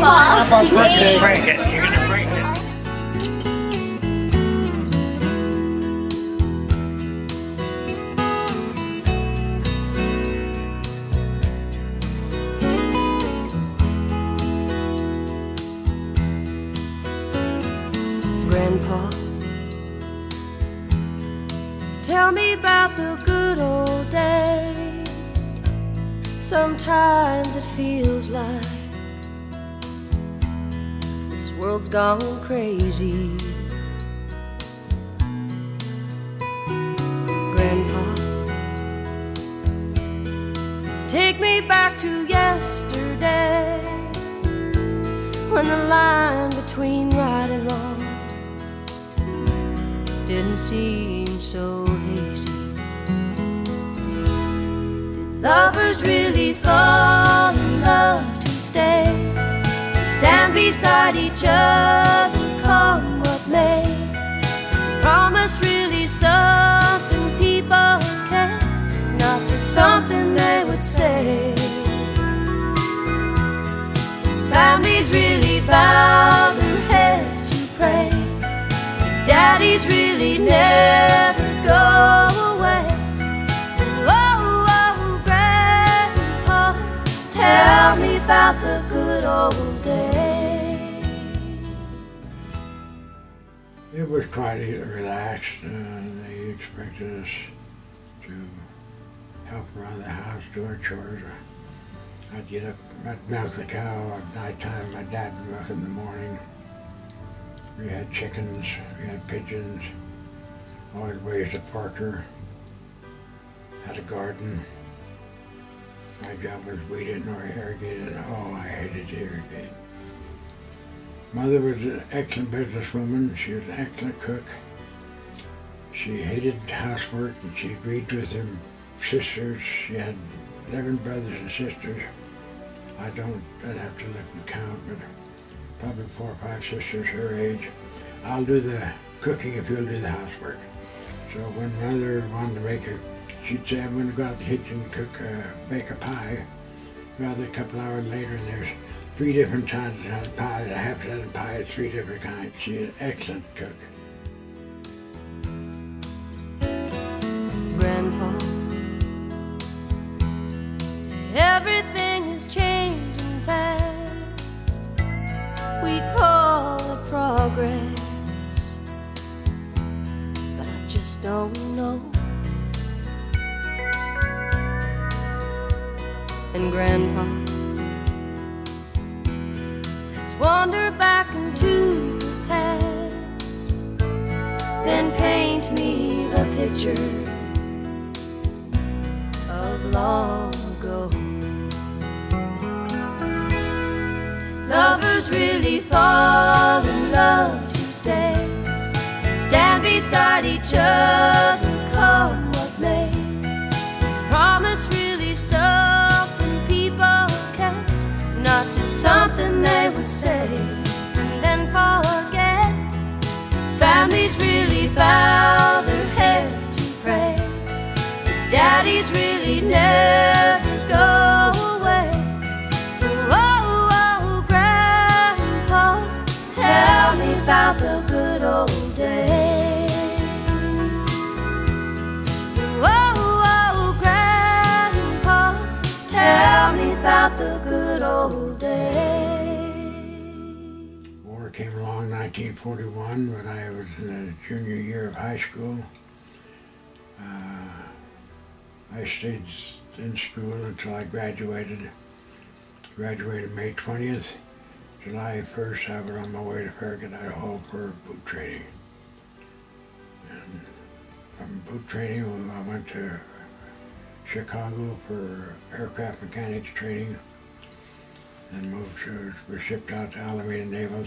Grandpa. Grandpa's birthday. Break it. You're gonna break it. Grandpa, tell me about the good old days. Sometimes it feels like this world's gone crazy. Grandpa, take me back to yesterday, when the line between right and wrong didn't seem so hazy. Did lovers really fall in love to stay, stand beside each other, come what may? Is promise really something people kept, not just something they would say? Families really bow their heads to pray, daddies really never go away. Oh, oh, Grandpa, tell me about the good old days. It was quite relaxed. They expected us to help around the house, do our chores. I'd get up, I'd milk the cow at nighttime. My dad would milk in the morning. We had chickens, we had pigeons, always raised a Parker, had a garden. My job was weed it nor irrigate it. Oh, I hated to irrigate. Mother was an excellent businesswoman. She was an excellent cook. She hated housework and she agreed with her sisters. She had 11 brothers and sisters. I'd have to look and count, but probably 4 or 5 sisters her age. I'll do the cooking if you'll do the housework. So when Mother wanted to make she'd say, I'm going to go out to the kitchen and bake a pie. Go out there a couple hours later and there's 3 different kinds of pie, a half dozen pie, 3 different kinds. She's an excellent cook. Grandpa, everything is changing fast. We call it progress, but I just don't know. And Grandpa, let's wander back into the past, then paint me the picture of long ago. Lovers really fall in love to stay, stand beside each other, come what may. Is promise really something people kept, not just something they would say and then forget? Families really bow their heads to pray, daddies really never go away. Oh, oh, Grandpa, tell me about the good old days. Oh, oh, Grandpa, tell me about the good old days. War came along in 1941 when I was in the junior year of high school. I stayed in school until I graduated. Graduated May 20th. July 1st, I was on my way to Farragut, Idaho for boot training. And from boot training, I went to Chicago for aircraft mechanics training and was shipped out to Alameda Naval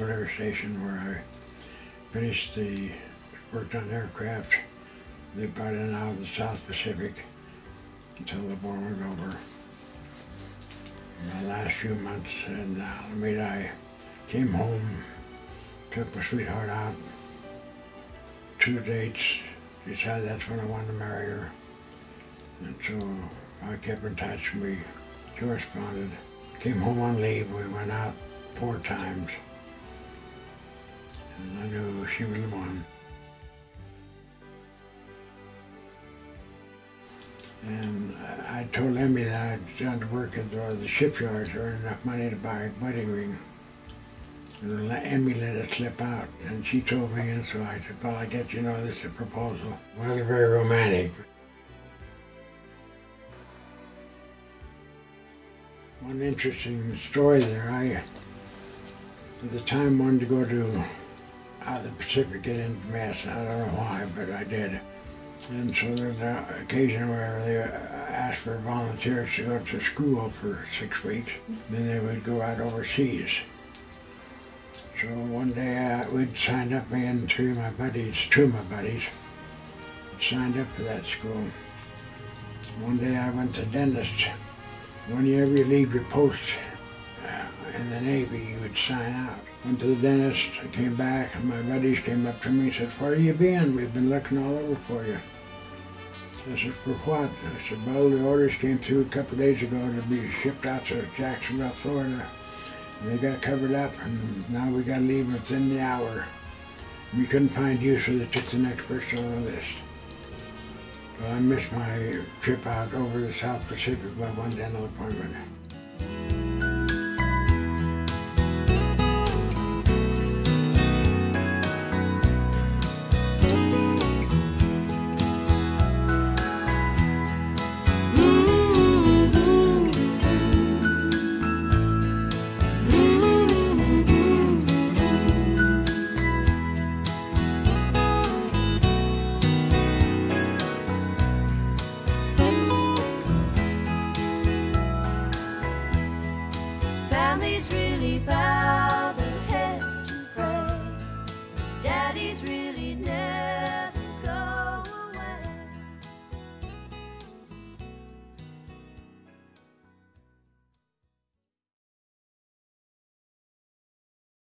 Air Station, where I worked on aircraft. They brought in out of the South Pacific until the war was over. In the last few months in Alameda, I came home, took my sweetheart out, 2 dates, decided that's when I wanted to marry her. And so I kept in touch and we corresponded. came home on leave. We went out 4 times. And I knew she was the one. And I told Emmy that I'd gone to work at the shipyard to earn enough money to buy a wedding ring. And Emmy let it slip out, and she told me, and so I said, well, I guess you know this is a proposal. It wasn't very romantic. One interesting story there, I, at the time, wanted to go to out of the Pacific, get into Mass. I don't know why, but I did. And so there was an occasion where they asked for volunteers to go to school for 6 weeks. Then they would go out overseas. So one day we'd signed up, me and 2 of my buddies, signed up for that school. One day I went to the dentist. Whenever you leave your post in the Navy, you would sign out. Went to the dentist, I came back, and my buddies came up to me and said, where have you been? We've been looking all over for you. I said, for what? I said, well, the orders came through a couple of days ago to be shipped out to Jacksonville, Florida. And they got covered up, and now we got to leave within the hour. We couldn't find you, so they took the next person on the list. Well, I missed my trip out over the South Pacific by 1 dental appointment. Family's really bad.